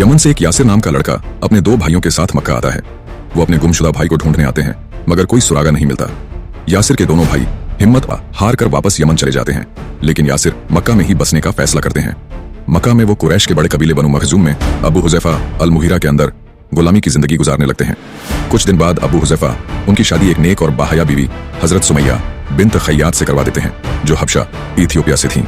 Yemen से एक यासिर नाम का लड़का अपने 2 भाइयों के साथ मक्का आता है। वो अपने गुमशुदा भाई को ढूंढने आते हैं, मगर कोई सुरागा नहीं मिलता। यासिर के दोनों भाई हिम्मत हार कर वापस यमन चले जाते हैं, लेकिन यासिर मक्का में ही बसने का फैसला करते हैं। मक्का में वो कुरैश के बड़े कबीले बनु मखजूम में अबू हुज़ैफा अल मुहीरा के अंदर गुलामी की जिंदगी गुजारने लगते हैं। कुछ दिन बाद अबू हुज़ैफा उनकी शादी एक नेक और बाहया बीवी हजरत सुमैया बिन्त खैयात से करवा देते हैं, जो हबशा इथियोपिया से थीं।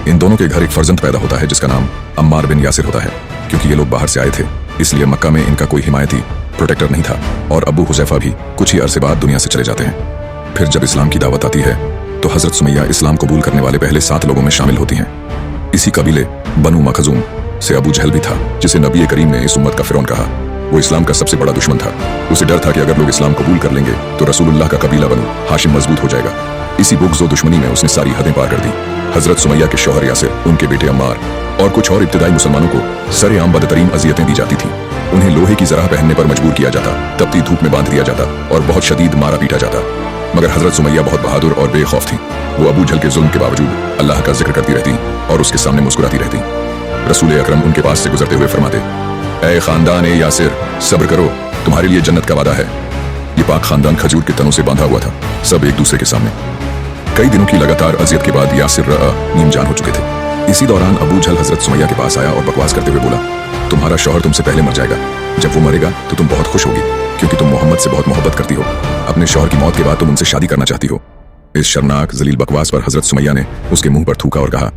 इन दोनों के घर एक फर्जंद पैदा होता है जिसका नाम अम्मार बिन यासिर होता है। क्योंकि ये लोग बाहर से आए थे, इसलिए मक्का में इनका कोई हिमायती प्रोटेक्टर नहीं था और अबू हुज़ैफा भी कुछ ही अरसे बाद दुनिया से चले जाते हैं। फिर जब इस्लाम की दावत आती है तो हजरत सुमैया इस्लाम कबूल करने वाले पहले 7 लोगों में शामिल होती हैं। इसी कबीले बनु मखजूम से अबू जहल भी था, जिसे नबी करीम ने इस उम्मत का फिरौन कहा। वो इस्लाम का सबसे बड़ा दुश्मन था। उसे डर था कि अगर लोग इस्लाम कबूल कर लेंगे तो रसूलुल्लाह का कबीला बनु हाशिम मजबूत हो जाएगा। इसी बुग़्ज़ और दुश्मनी में उसने सारी हदें पार कर दी। हजरत सुमैया के शौहर यासिर, उनके बेटे अम्मार और कुछ और इब्तिदाई मुसलमानों को सरेआम बदतरीन अज़ियतें दी जाती थीं। उन्हें लोहे की ज़रा पहनने पर मजबूर किया जाता, तपती धूप में बांध दिया जाता और बहुत शदीद मारा पीटा जाता। मगर हजरत सुमैया बहुत बहादुर और बेखौफ थी। वो अबू जहल के जुल्म के बावजूद अल्लाह का जिक्र करती रहती और उसके सामने मुस्कुराती रहती। रसूल अकरम उनके पास से गुजरते हुए फरमाते, ऐ खानदान ए यासिर, सब्र करो, तुम्हारे लिए जन्नत का वादा है। ये पाक खानदान खजूर के तनों से बांधा हुआ था, सब एक दूसरे के सामने। कई दिनों की लगातार अजियत के बाद यासिर नीम जान हो चुके थे। इसी दौरान अबू जहल हजरत सुमैया के पास आया और बकवास करते हुए बोला, तुम्हारा शौहर तुमसे पहले मर जाएगा। जब वो मरेगा तो तुम बहुत खुश होगी, क्योंकि तुम मोहम्मद से बहुत मोहब्बत करती हो। अपने शौहर की मौत के बाद तुम उनसे शादी करना चाहती हो। इस शर्मनाक जलील बकवास पर हजरत सुमैया ने उसके मुंह पर थूका और कहा,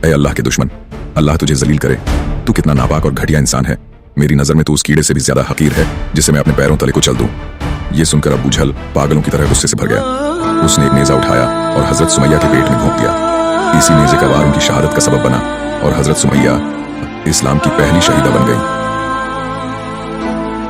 ऐ अल्लाह के दुश्मन, अल्लाह तुझे जलील करे। तू कितना नापाक और घटिया इंसान है। मेरी नजर में तू उस कीड़े से भी ज्यादा हकीर है जिसे मैं अपने पैरों तले को चल दूं। ये सुनकर अबू जहल पागलों की तरह गुस्से से भर गया। उसने एक नेजा उठाया और हजरत सुमैया के पेट में घोंप दिया। इसी नेजे का वार उनकी शहादत का सबब बना और हजरत सुमैया इस्लाम की पहली शहीदा बन गई।